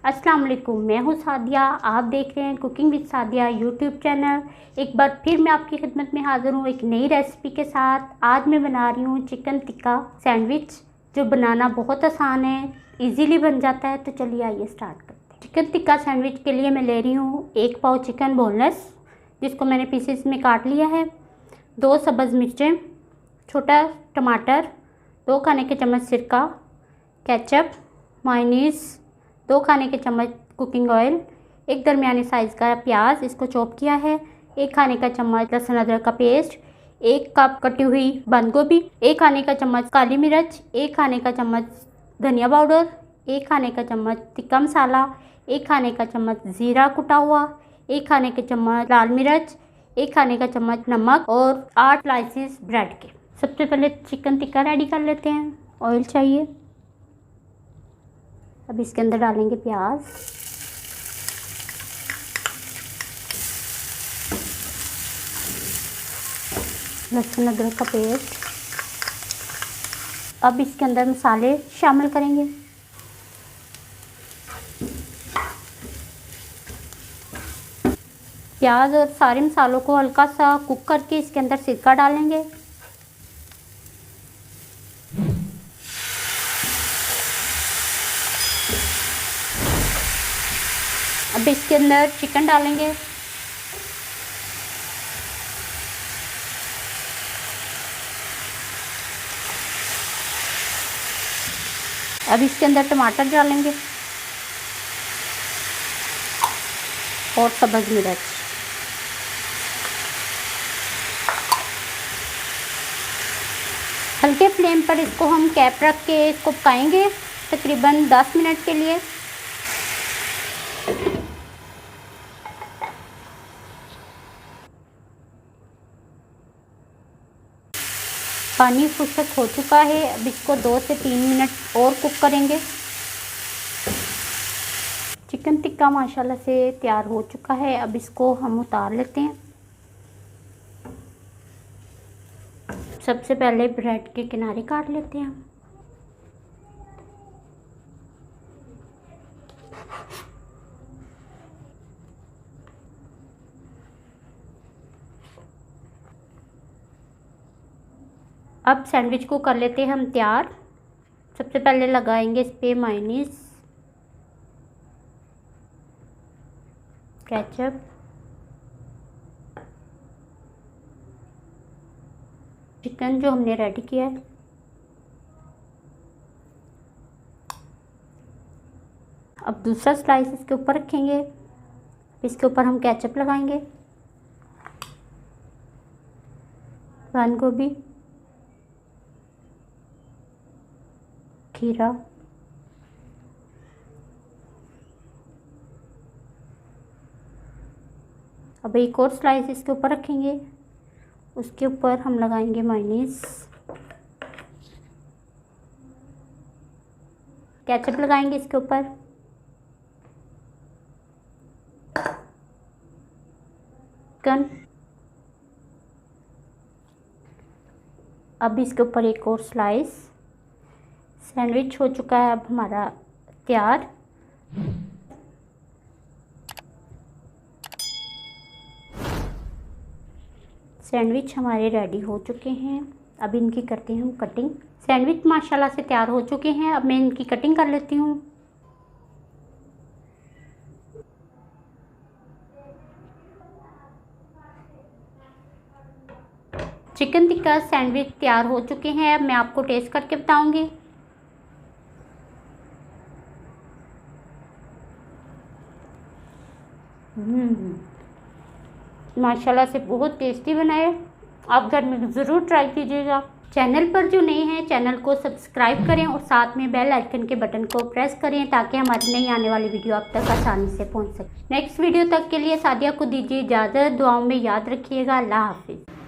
अस्सलाम वालेकुम, मैं हूँ सादिया। आप देख रहे हैं cooking with Sadia YouTube channel. एक बार फिर मैं आपकी खिदमत में हाज़िर हूँ एक नई रेसिपी के साथ। आज मैं बना रही हूँ चिकन टिक्का सैंडविच, जो बनाना बहुत आसान है, इजीली बन जाता है। तो चलिए आइए स्टार्ट करते हैं। चिकन टिक्का सैंडविच के लिए मैं ले रही हूँ 1 पाव चिकन बोनलेस, जिसको मैंने पीसेस में काट लिया है, 2 सब्ज़ मिर्चें, छोटा टमाटर, 2 खाने के चम्मच सिरका, केचप, मायोनीज़, 2 खाने के चम्मच कुकिंग ऑयल, एक दरमियाने साइज़ का प्याज, इसको चॉप किया है, 1 खाने का चम्मच लहसुन अदरक का पेस्ट, 1 कप कटी हुई बंद गोभी, 1 खाने का चम्मच काली मिर्च, 1 खाने का चम्मच धनिया पाउडर, 1 खाने का चम्मच टिक्का मसाला, 1 खाने का चम्मच ज़ीरा कुटा हुआ, 1 खाने के चम्मच लाल मिर्च, 1 खाने का चम्मच नमक और 8 स्लाइसेस ब्रेड के। सबसे पहले चिकन टिक्का रेडी कर लेते हैं। ऑयल चाहिए। अब इसके अंदर डालेंगे प्याज, लहसुन अदरक का पेस्ट। अब इसके अंदर मसाले शामिल करेंगे। प्याज और सारे मसालों को हल्का सा कुक करके इसके अंदर सिरका डालेंगे। अब इसके अंदर चिकन डालेंगे। अब इसके अंदर टमाटर डालेंगे और सब्ज़ मिर्च। हल्के फ्लेम पर इसको हम कैप रख के इसको पकाएंगे तकरीबन 10 मिनट के लिए। पानी खुश्क हो चुका है। अब इसको 2 से 3 मिनट और कुक करेंगे। चिकन टिक्का माशाल्लाह से तैयार हो चुका है। अब इसको हम उतार लेते हैं। सबसे पहले ब्रेड के किनारे काट लेते हैं। अब सैंडविच को कर लेते हैं हम तैयार। सबसे पहले लगाएंगे इस पे मायोनीज़, केचप, चिकन जो हमने रेडी किया है, अब दूसरा स्लाइस इसके ऊपर रखेंगे। इसके ऊपर हम केचप लगाएंगे, बंद गोभी, खीरा, अब एक और स्लाइस इसके ऊपर रखेंगे। उसके ऊपर हम लगाएंगे मायोनीज़, केचप लगाएंगे इसके ऊपर, चिकन। अब इसके ऊपर एक और स्लाइस। सैंडविच हो चुका है अब हमारा तैयार। सैंडविच हमारे रेडी हो चुके हैं। अब इनकी करते हैं हम कटिंग। सैंडविच माशाल्लाह से तैयार हो चुके हैं। अब मैं इनकी कटिंग कर लेती हूँ। चिकन टिक्का सैंडविच तैयार हो चुके हैं। अब मैं आपको टेस्ट करके बताऊंगी। माशाल्लाह से बहुत टेस्टी बना है। आप घर में ज़रूर ट्राई कीजिएगा। चैनल पर जो नए हैं चैनल को सब्सक्राइब करें और साथ में बेल आइकन के बटन को प्रेस करें ताकि हमारी नई आने वाली वीडियो आप तक आसानी से पहुंच सके। नेक्स्ट वीडियो तक के लिए सादिया को दीजिए इजाज़त। दुआओं में याद रखिएगा। अल्लाह हाफिज़।